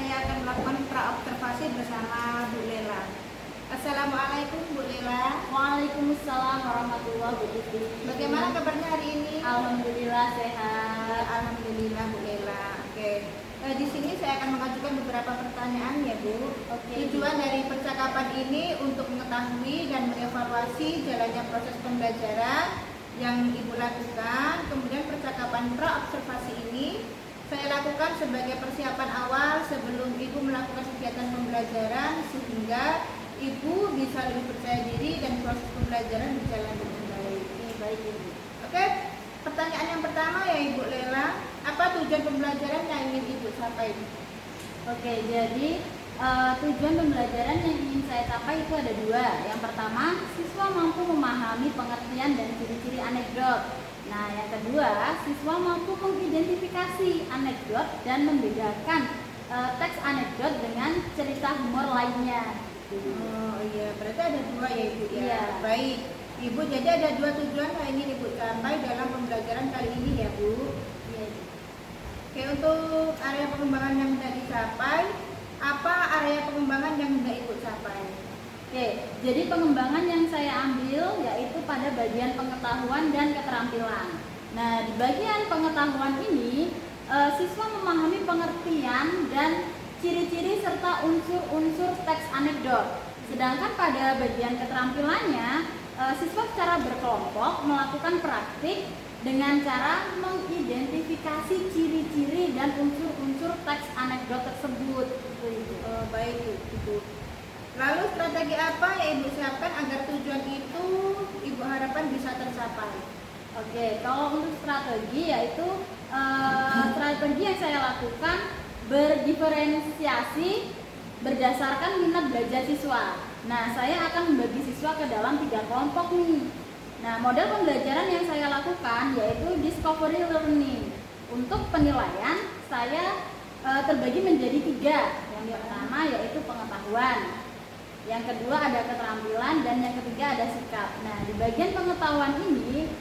saya akan melakukan praobservasi bersama Bu Lela. Assalamualaikum Bu Lela. Waalaikumsalam warahmatullahi wabarakatuh. Bagaimana kabarnya hari ini? Alhamdulillah sehat. Alhamdulillah Bu Lela. Oke. Di sini saya akan mengajukan beberapa pertanyaan ya Bu. Oke. Tujuan dari percakapan ini untuk mengetahui dan mengevaluasi jalannya proses pembelajaran yang Ibu lakukan. Kemudian percakapan praobservasi ini saya lakukan sebagai persiapan awal sebelum Ibu melakukan kegiatan pembelajaran sehingga Ibu bisa lebih percaya diri dan proses pembelajaran berjalan dengan baik. Baik Ibu. Oke, pertanyaan yang pertama ya Ibu Lela, apa tujuan pembelajaran yang ingin Ibu capai? Oke, jadi tujuan pembelajaran yang ingin saya capai itu ada dua. Yang pertama, siswa mampu memahami pengertian dan ciri-ciri anekdot. Nah, yang kedua, siswa mampu mengidentifikasi anekdot dan membedakan teks anekdot dengan cerita humor lainnya. Oh iya, berarti ada dua ya Ibu ya. Iya. Baik, Ibu, jadi ada dua tujuan yang ingin Ibu capai dalam pembelajaran kali ini ya Bu. Iya. Oke, untuk area pengembangan yang hendak dicapai, apa area pengembangan yang hendak Ibu capai? Oke, jadi pengembangan yang saya ambil yaitu pada bagian pengetahuan dan keterampilan. Nah, di bagian pengetahuan ini, siswa memahami pengertian dan ciri-ciri serta unsur-unsur teks anekdot. Sedangkan pada bagian keterampilannya, siswa secara berkelompok melakukan praktik dengan cara mengidentifikasi ciri-ciri dan unsur-unsur teks anekdot tersebut. Baik Ibu. Lalu strategi apa yang Ibu siapkan agar tujuan itu Ibu harapkan bisa tercapai? Oke, kalau untuk strategi yaitu strategi yang saya lakukan berdiferensiasi berdasarkan minat belajar siswa. Nah, saya akan membagi siswa ke dalam 3 kelompok nih. Nah, model pembelajaran yang saya lakukan yaitu discovery learning. Untuk penilaian saya terbagi menjadi 3. Yang pertama yaitu pengetahuan. Yang kedua ada keterampilan dan yang ketiga ada sikap. Nah, di bagian pengetahuan ini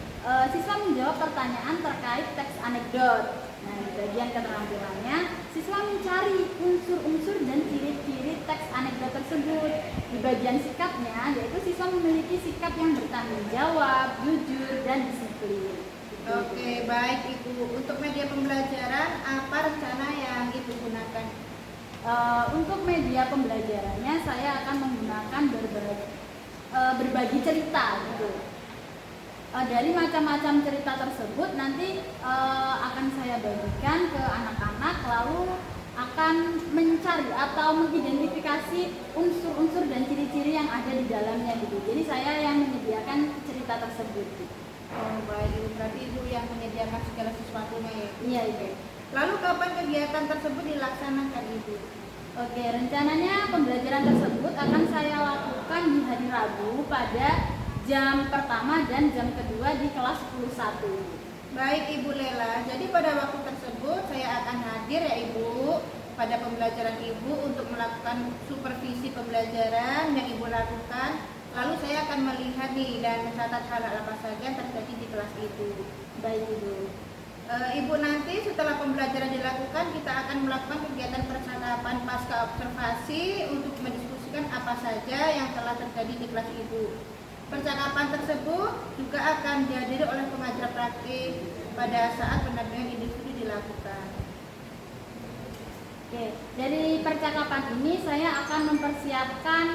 siswa menjawab pertanyaan terkait teks anekdot. Nah, di bagian keterampilannya siswa mencari unsur-unsur dan ciri-ciri teks anekdot tersebut. Di bagian sikapnya yaitu siswa memiliki sikap yang bertanggung jawab, jujur dan disiplin. Oke, baik Ibu. Untuk media pembelajaran apa rencana yang Ibu gunakan? Untuk media pembelajarannya saya akan menggunakan berbagi cerita gitu. Dari macam-macam cerita tersebut nanti akan saya bagikan ke anak-anak, lalu akan mencari atau mengidentifikasi unsur-unsur dan ciri-ciri yang ada di dalamnya gitu. Jadi saya yang menyediakan cerita tersebut gitu. Oh baik Ibu, berarti Ibu yang menyediakan segala sesuatunya ya? Iya Ibu. Lalu kapan kegiatan tersebut dilaksanakan Ibu? Oke, rencananya pembelajaran tersebut akan saya lakukan di hari Rabu pada jam pertama dan jam kedua di kelas 10.1. Baik Ibu Lela, jadi pada waktu tersebut saya akan hadir ya Ibu pada pembelajaran Ibu untuk melakukan supervisi pembelajaran yang Ibu lakukan. Lalu saya akan melihat nih dan mencatat hal-hal apa saja yang terjadi di kelas itu. Baik Ibu. Ibu, nanti setelah pembelajaran dilakukan kita akan melakukan kegiatan percakapan pasca observasi untuk mendiskusikan apa saja yang telah terjadi di kelas Ibu. Percakapan tersebut juga akan dihadiri oleh pengajar praktik pada saat pendampingan individu dilakukan. Oke, dari percakapan ini saya akan mempersiapkan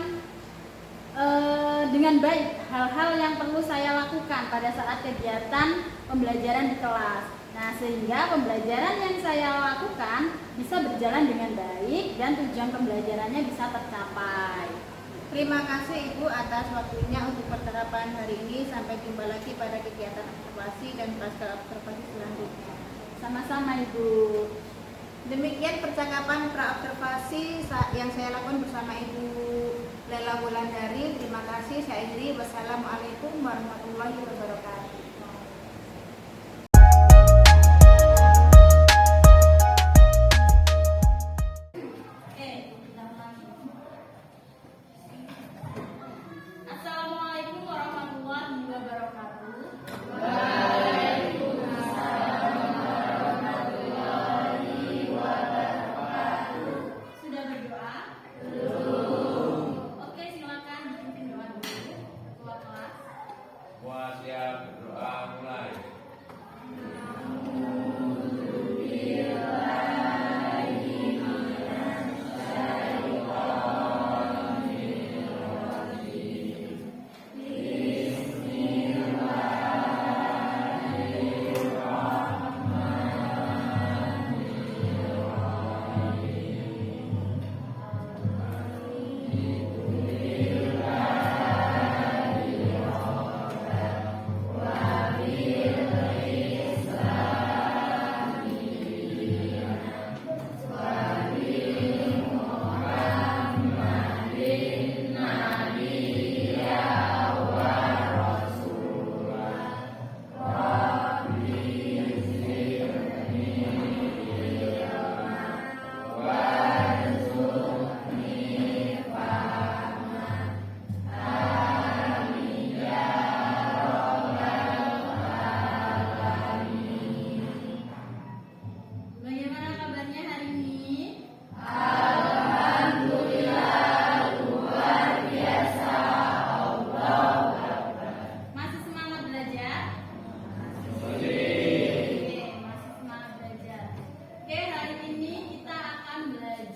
dengan baik hal-hal yang perlu saya lakukan pada saat kegiatan pembelajaran di kelas. Nah, sehingga pembelajaran yang saya lakukan bisa berjalan dengan baik dan tujuan pembelajarannya bisa tercapai. Terima kasih Ibu atas waktunya untuk percakapan hari ini. Sampai jumpa lagi pada kegiatan observasi dan pasca observasi selanjutnya. Sama-sama Ibu. Demikian percakapan praobservasi yang saya lakukan bersama Ibu Lela Wulandari. Terima kasih. Saya akhiri. Wassalamualaikum warahmatullahi wabarakatuh. Assalamualaikum warahmatullahi wabarakatuh.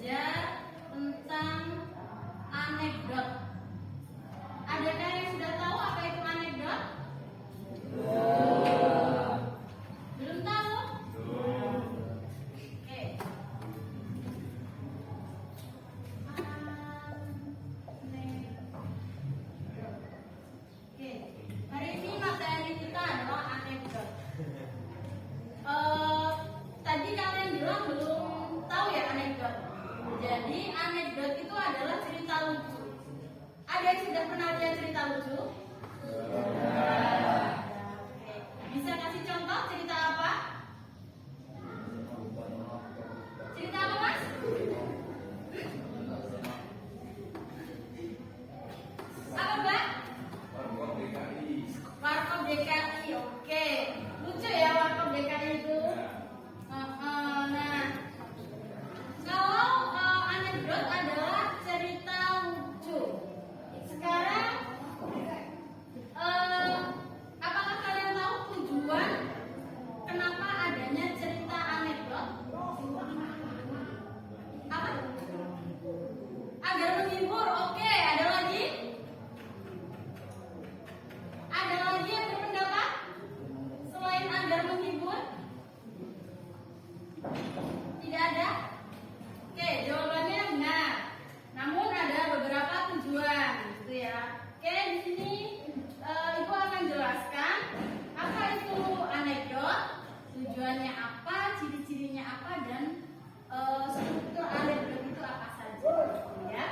belajar tentang anekdot. Adakah yang sudah tahu apa itu anekdot? Belum tahu? Oke. Oke. Hari ini materi kita adalah anekdot. Tadi kalian bilang belum tahu ya anekdot. Jadi anekdot itu adalah cerita lucu. Ada yang sudah pernah lihat cerita lucu? Oke. Bisa kasih contoh cerita apa? Cerita apa, Mas? Apa, Mbak? Warkop DKI. Oke. Lucu ya Warkop DKI itu. Nah, kalau anekdot adalah cerita lucu. Sekarang, apakah kalian tahu tujuan kenapa adanya cerita anekdot? Apa? Agar menghibur. Oke, ada lagi? Ada lagi yang berpendapat selain agar menghibur? Tidak ada? Oke, jawabannya benar. Namun ada beberapa tujuan, gitu ya. Oke, di sini Ibu akan jelaskan apa itu anekdot, tujuannya apa, ciri-cirinya apa, dan struktur anekdot itu apa saja, ya.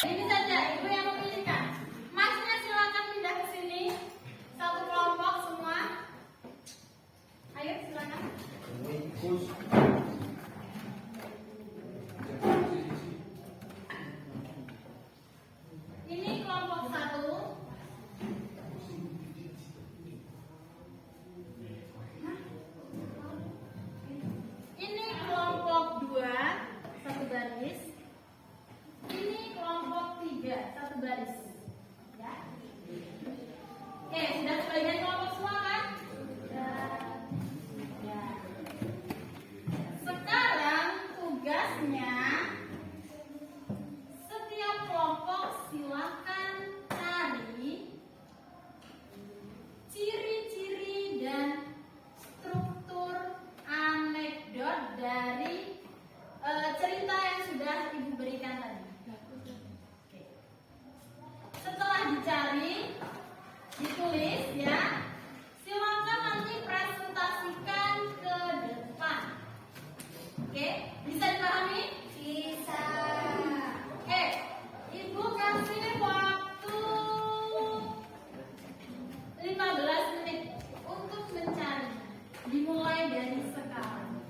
Ini saja, Ibu yang memilihkan. Masnya silakan pindah ke sini. Satu kelompok semua. Ayo silakan. dimulai dari sekarang.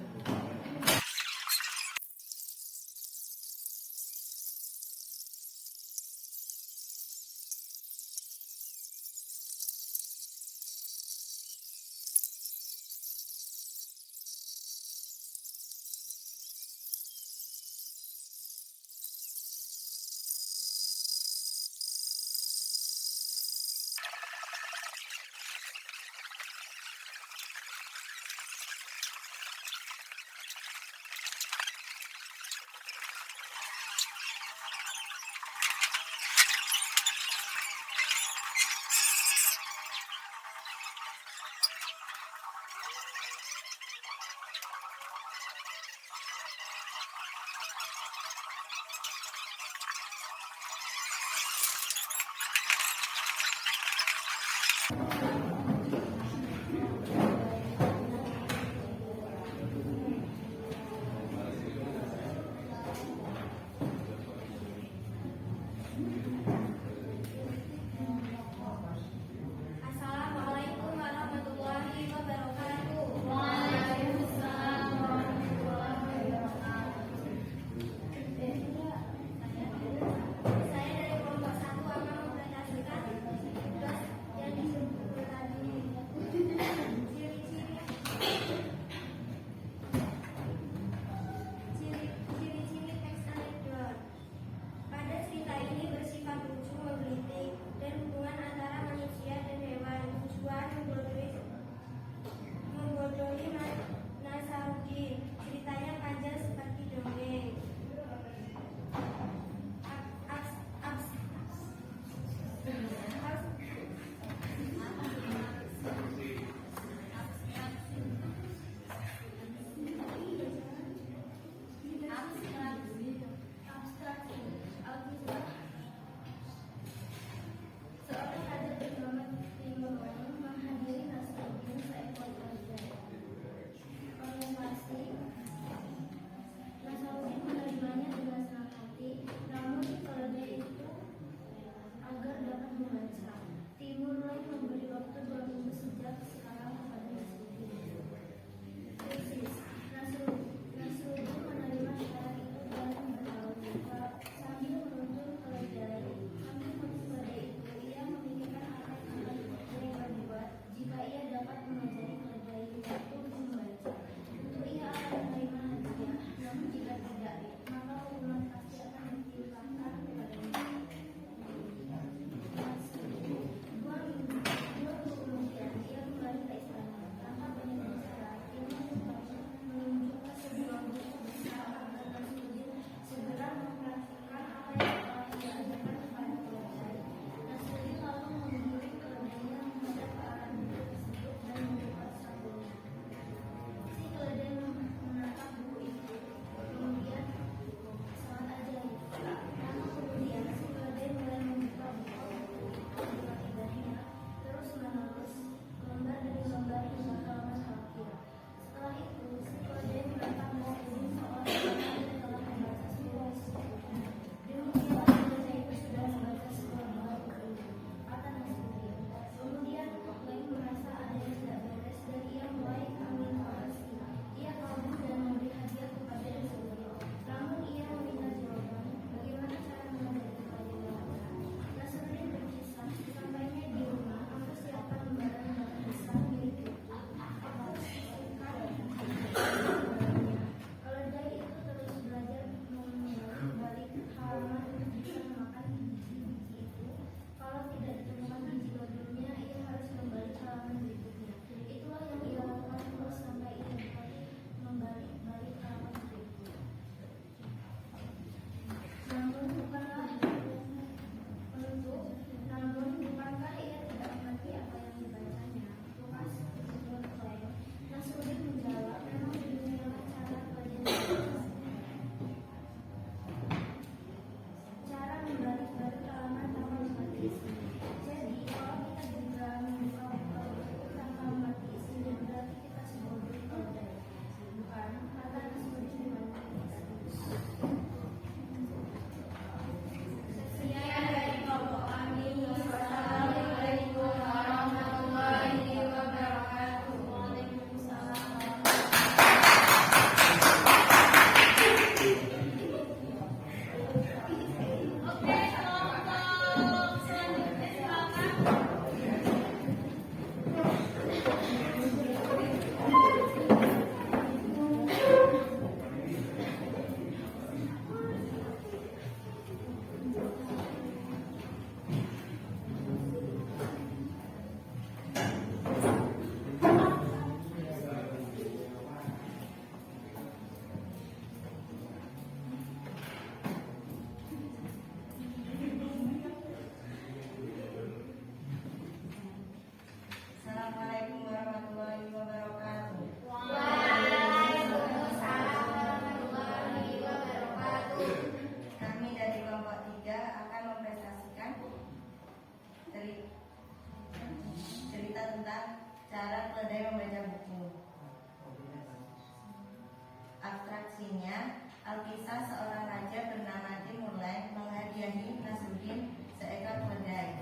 aslinya, Alkisah seorang raja bernama Timurlen menghadiahi Nasruddin seekor keledai.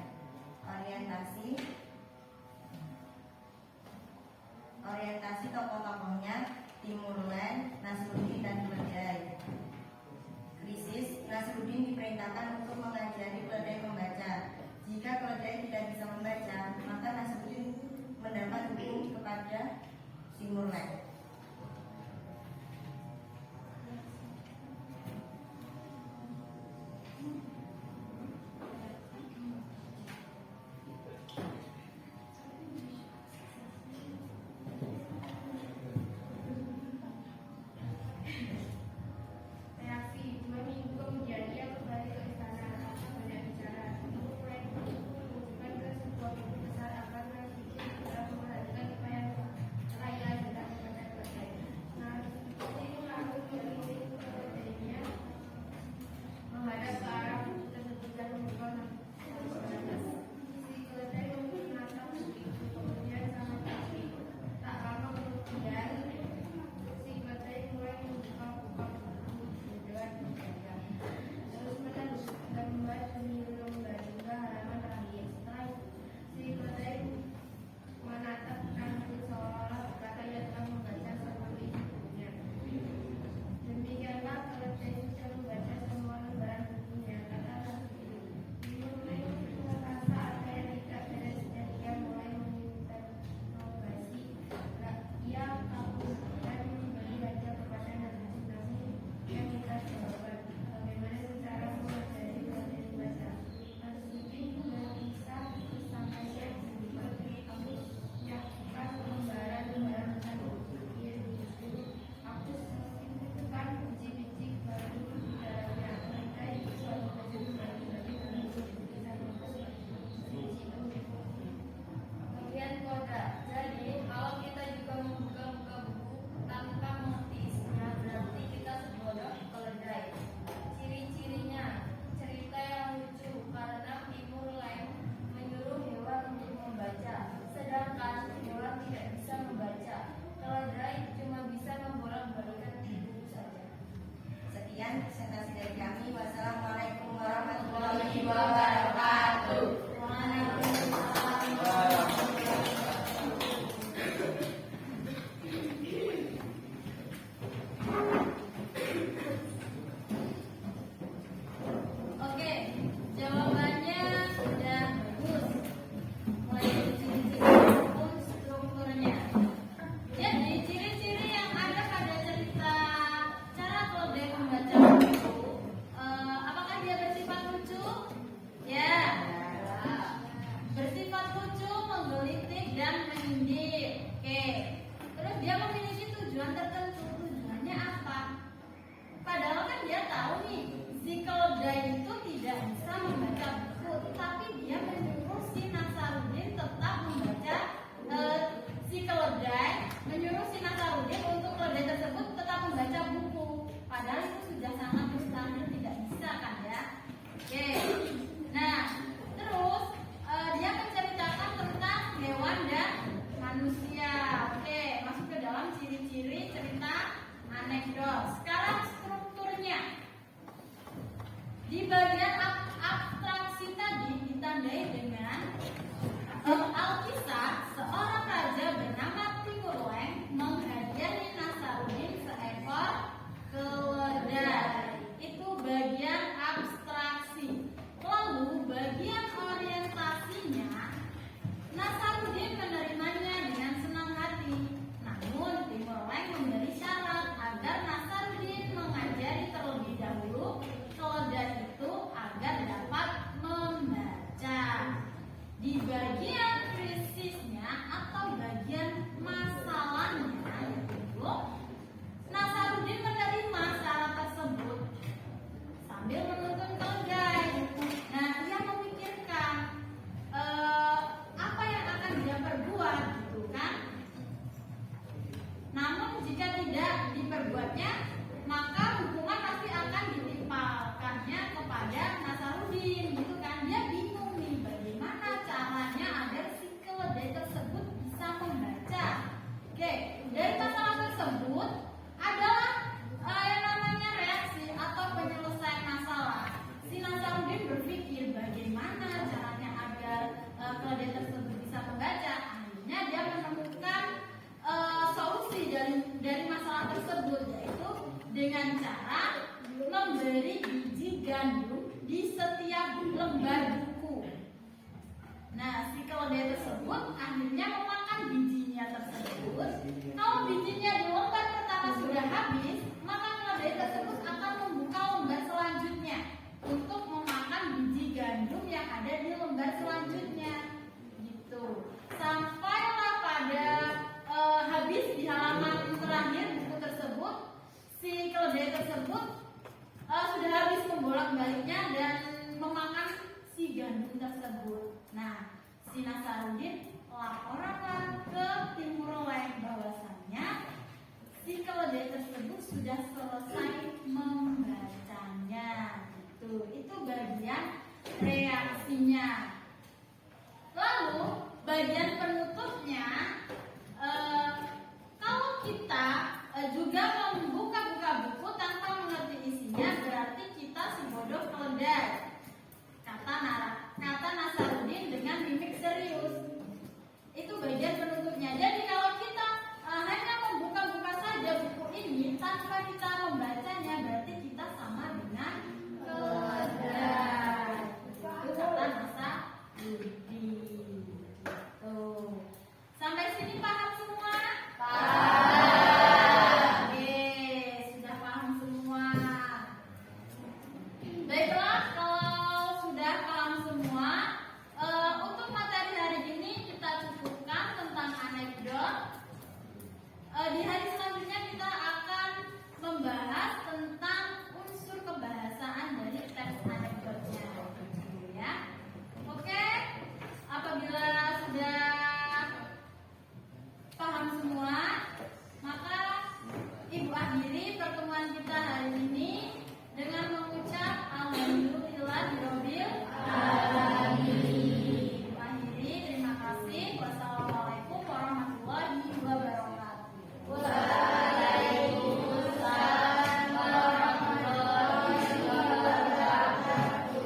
Orientasi tokoh-tokohnya Timurlen, Nasruddin, dan keledai. Krisis, Nasruddin diperintahkan untuk mengajari keledai membaca. Jika keledai tidak bisa membaca, maka Nasruddin mendapat hukum kepada Timurlen. Reaksi 2 minggu kemudian ia kembali ke istana tanpa banyak bicara. Timurlen menunjukkan ke sebuah buku besar agar Nasruddin tidak memperhatikan apa yang rakyat tidak membaca keledai. Nasruddin lalu mengiring keledainya menghadap ke arah buku tersebut dan membuka napas. Si keledai menatap buku itu kemudian sangat tertarik. Tak lama kemudian si keledai mulai membuka-buka terus menerus gambar demi lembar hingga halaman terakhir. Setelah itu, si keledai menatap Nasruddin seolah-olah berkata ia telah membaca seperti bukunya. Demikianlah keledai sudah membaca semua lembaran bukunya, kata Nasruddin. Mulai merasa ada yang tidak beres dan ia mulai menginterogasi. Ia kabur dan memberi hadiah kepada Nasruddin, namun ia minta jawaban bagaimana cara mengajari keledai membaca. Nasruddin mengisah kesampainya seperti kamus menyaksikan lembaran-lembaran besar dia disuruh hapus kan biji-biji baru di dalamnya. Keledai bisa membaca bagi-bagi dalam bisa hapus biji kemudian koda. Jadi kalau kita juga membuka-buka buku tanpa mengerti isinya, berarti kita sebodoh keledai. Ciri-cirinya, cerita yang lucu karena Timurlen menyuruh hewan untuk membaca, sedangkan hewan tidak bisa membaca. Keledai cuma bisa membolak-balikan buku saja. Sekian presentasi dari kami. Wassalamualaikum warahmatullahi wabarakatuh. Oke, jawabannya sudah bagus. Mulai dari ciri-ciri maupun strukturnya. Jadi ciri-ciri yang ada pada cerita cara keledai membaca buku, apakah dia bersifat lucu? Ya. Bersifat lucu, menggelitik dan menyindir. Oke. Terus dia memiliki tujuan tertentu. Tujuannya apa? Padahal kan dia tahu nih, si keledai itu tidak bisa membaca buku, tapi dia menyuruh si Nasruddin tetap membaca. Si keledai menyuruh si Nasruddin untuk keledai tersebut tetap membaca buku. Padahal itu sudah sangat mustahil, tidak bisa kan ya? Oke. Nah, terus dia menceritakan tentang hewan dan manusia. Oke, masuk ke dalam ciri-ciri cerita anekdot. Sekarang strukturnya. Di bagian abstraksi tadi ditandai dengan Alkisah, seorang raja bernama Timurlen menghadiahi Nasruddin seekor keledai. Itu bagian abstraksi. Lalu bagian orientasinya, Nasruddin menerimanya dengan senang hati. Namun Timurlen memberi syarat agar Nasruddin mengajari terlebih dahulu keledai itu agar dengan cara memberi biji gandum di setiap lembar buku. Nah, si keledai tersebut akhirnya memakan bijinya tersebut. Kalau bijinya di lembar pertama sudah habis, maka keledai tersebut akan membuka lembar selanjutnya untuk memakan biji gandum yang ada di lembar selanjutnya. Gitu. Sampailah pada habis di halaman terakhir buku tersebut, si keledai tersebut sudah habis membolak-baliknya dan memakan si gandum tersebut. Nah, si Nasarudin laporkan ke Timur Leng bahwasannya si keledai tersebut sudah selesai membacanya. Itu bagian reaksinya. Lalu bagian penutupnya, kalau kita juga membuka-buka buku tanpa mengerti isinya, berarti kita si bodoh keledai. Kata Nasarudin dengan mimik serius. Itu bagian penutupnya. Jadi kalau kita hanya membuka-buka saja buku ini tanpa kita membacanya, berarti kita sama dengan keledai. Itu kata Nasarudin. Sampai sini paham semua? Paham. Oke, sudah paham semua. Baiklah, kalau sudah paham semua, untuk materi hari ini kita cukupkan tentang anekdot. Di hari selanjutnya kita akan membahas tentang unsur kebahasaan dari teks anekdotnya, ya. Oke, apabila sudah paham semua, maka Ibu akhiri pertemuan kita hari ini dengan mengucap alhamdulillahirabbil alamin. Ibu akhiri, terima kasih. Wassalamualaikum warahmatullahi wabarakatuh. Waalaikumsalam warahmatullahi wabarakatuh.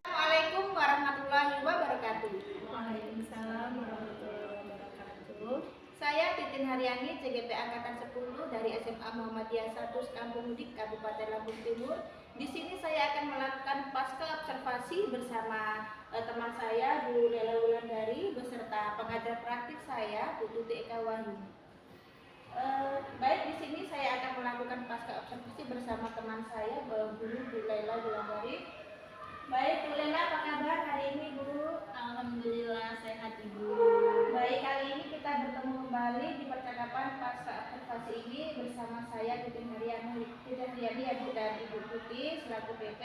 Assalamualaikum warahmatullahi wabarakatuh. Waalaikumsalam warahmatullahi wabarakatuh. Saya Titin Haryani, CGP Angkatan 10 dari SMA Muhammadiyah 1 Kampung Mudik, Kabupaten Lampung Timur. Di sini saya akan melakukan pasca observasi bersama teman saya, Bu Lela Wulandari, beserta pengajar praktik saya, Bu Tuti Eka Wahyu. Baik, di sini saya akan melakukan pasca observasi bersama teman saya, Bu Lela Wulandari. Baik, Bu Lela, apa kabar hari ini, Bu? Alhamdulillah sehat, Ibu. Baik, kali ini kita bertemu kembali di percakapan pasca observasi ini bersama saya Titin Haryani ya Bu, dan Ibu Tuti selaku PP.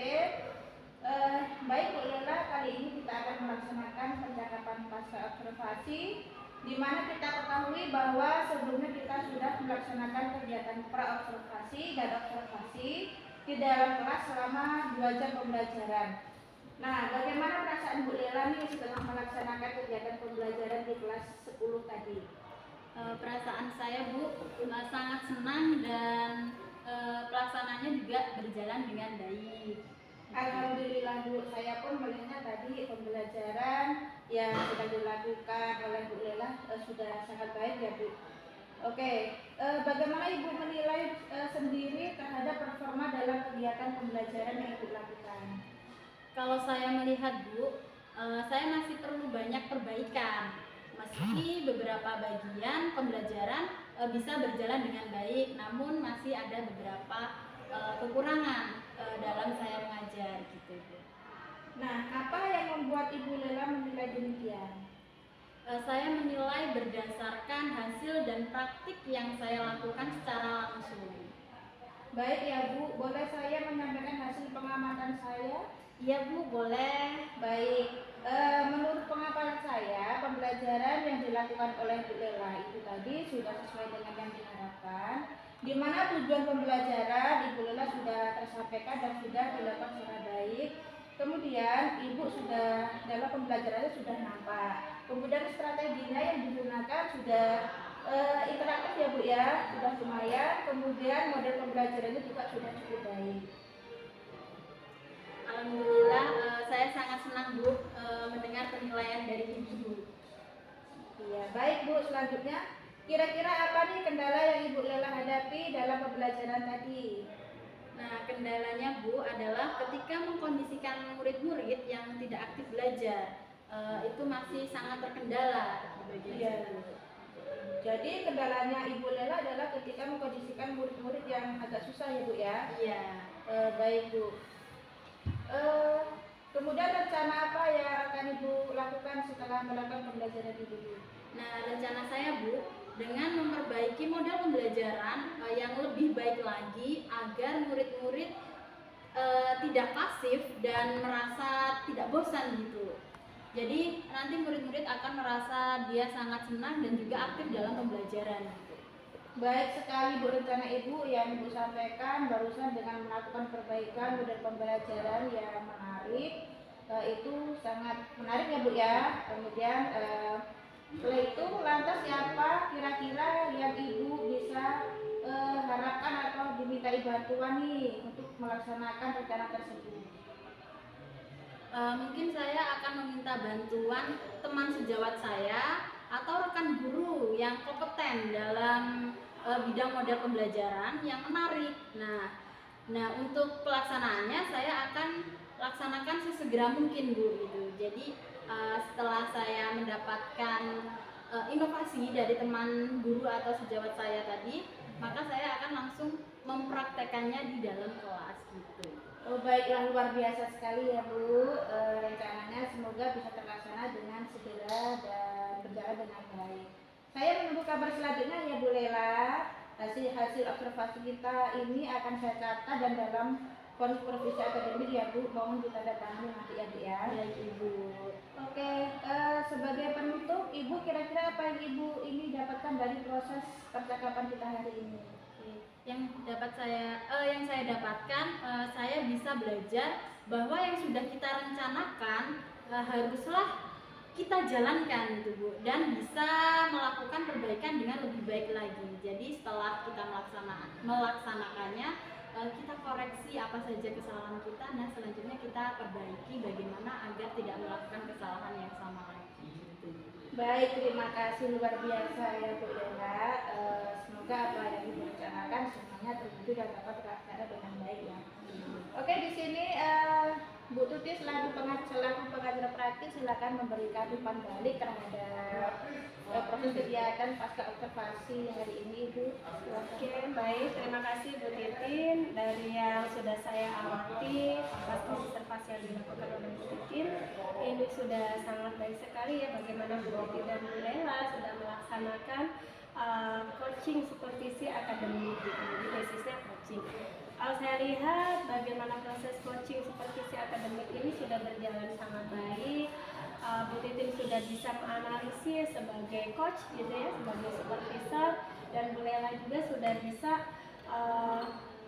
Baik Bu Lela, kali ini kita akan melaksanakan percakapan pasca observasi, di mana kita ketahui bahwa sebelumnya kita sudah melaksanakan kegiatan pra-observasi dan observasi di dalam kelas selama 2 jam pembelajaran. Nah, bagaimana perasaan Bu Lela nih setelah melaksanakan kegiatan pembelajaran di kelas 10 tadi? Perasaan saya, Bu, sangat senang dan pelaksananya juga berjalan dengan baik. Alhamdulillah Bu, saya pun melihatnya tadi pembelajaran yang sudah dilakukan oleh Bu Lela sudah sangat baik ya Bu. Oke, bagaimana Ibu menilai sendiri terhadap performa dalam kegiatan pembelajaran yang Ibu lakukan? Kalau saya melihat, Bu, saya masih perlu banyak perbaikan. Meski beberapa bagian pembelajaran bisa berjalan dengan baik, namun masih ada beberapa kekurangan dalam saya mengajar, gitu, Bu. Nah, apa yang membuat Ibu Lela menilai demikian? Saya menilai berdasarkan hasil dan praktik yang saya lakukan secara langsung. Baik ya Bu, boleh saya menyampaikan hasil pengamatan saya? Iya Bu, boleh. Baik, menurut pengamatan saya, pembelajaran yang dilakukan oleh Bu Lela itu tadi sudah sesuai dengan yang diharapkan, di mana tujuan pembelajaran Ibu Lela sudah tersampaikan dan sudah dilakukan secara baik. Kemudian Ibu sudah dalam pembelajarannya sudah nampak. Kemudian strateginya yang digunakan sudah interaktif ya Bu ya, sudah lumayan. Kemudian model pembelajarannya juga sudah cukup baik. Alhamdulillah, saya sangat senang Bu mendengar penilaian dari Ibu. Iya, Baik Bu, selanjutnya kira-kira apa nih kendala yang Ibu Lela hadapi dalam pembelajaran tadi? Nah, kendalanya Bu adalah ketika mengkondisikan murid-murid yang tidak aktif belajar, itu masih sangat terkendala di bagian Iya. situ. Jadi kendalanya Ibu Lela adalah ketika mengkondisikan murid-murid yang agak susah ya Bu ya? Iya. Baik Bu. Kemudian rencana apa yang akan Ibu lakukan setelah melakukan pembelajaran Ibu? Nah, rencana saya Bu, dengan memperbaiki model pembelajaran yang lebih baik lagi agar murid-murid tidak pasif dan merasa tidak bosan gitu. Jadi nanti murid-murid akan merasa dia sangat senang dan juga aktif dalam pembelajaran gitu. Baik sekali Bu, rencana Ibu yang Ibu sampaikan barusan dengan melakukan perbaikan model pembelajaran yang menarik, itu sangat menarik ya Bu ya. Kemudian setelah itu lantas siapa kira-kira yang Ibu bisa harapkan atau dimintai bantuan nih untuk melaksanakan rencana tersebut? Mungkin saya akan meminta bantuan teman sejawat saya atau rekan guru yang kompeten dalam bidang model pembelajaran yang menarik. Nah, untuk pelaksanaannya saya akan laksanakan sesegera mungkin Bu gitu. Jadi setelah saya mendapatkan inovasi dari teman guru atau sejawat saya tadi, maka saya akan langsung mempraktekannya di dalam kelas gitu. Oh baiklah, luar biasa sekali ya Bu. Rencananya semoga bisa terlaksana dengan segera dan berjalan dengan baik. Saya menunggu kabar selanjutnya ya Bu Lela. Hasil observasi kita ini akan saya catat dan dalam vonis provisi akademik ya Bu, mohon ditandatangani nanti ya Bu ya. Baik Ibu. Oke, sebagai penutup, Ibu kira-kira apa yang Ibu ini dapatkan dari proses percakapan kita hari ini? Yang saya dapatkan, saya bisa belajar bahwa yang sudah kita rencanakan haruslah kita jalankan gitu Bu, dan bisa melakukan perbaikan dengan lebih baik lagi. Jadi setelah kita melaksanakannya, kita koreksi apa saja kesalahan kita, dan selanjutnya kita perbaiki bagaimana agar tidak melakukan kesalahan yang sama lagi gitu. Baik, terima kasih luar biasa ya Bu Lela. Semoga apa yang direncanakan semuanya terwujud dan dapat terlaksana dengan baik ya. Oke, di sini Bu Tuti selaku pengajar praktis silakan memberikan umpan balik terhadap proses kegiatan pasca observasi hari ini Ibu. Oke, baik. Terima kasih Bu Titin. Dari yang sudah saya amati pasca observasi yang dilakukan oleh Bu Titin, ini sudah sangat baik sekali ya bagaimana Bu Titin dan Bu Lela sudah melaksanakan coaching supervisi akademik, jadi basisnya coaching. Kalau saya lihat bagaimana proses coaching supervisi akademik ini sudah berjalan sangat baik. Bu Titin sudah bisa menganalisis sebagai coach gitu ya, sebagai supervisor, dan Bu Lela juga sudah bisa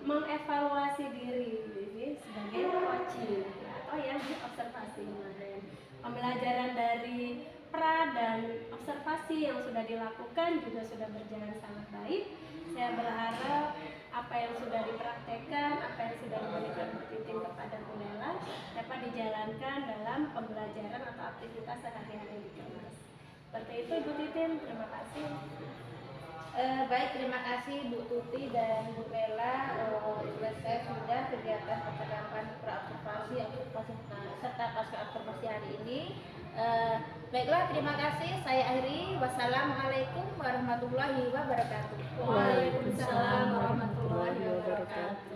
mengevaluasi diri gitu, sebagai coaching atau yang observasi kemarin. Pembelajaran dari pra dan observasi yang sudah dilakukan juga sudah berjalan sangat baik. Saya berharap apa yang sudah dipraktekkan, apa yang sudah diberikan Bu Titin kepada Bu Lela dapat dijalankan dalam pembelajaran atau aktivitas sehari-hari di kelas. Seperti itu Bu Titin, terima kasih. Baik, terima kasih Bu Tuti dan Bu Lela. Selesai sudah kegiatan percakapan pra-observasi serta pasca observasi hari ini. Baiklah, terima kasih. Saya akhiri. Wassalamualaikum warahmatullahi wabarakatuh. Waalaikumsalam warahmatullahi wabarakatuh.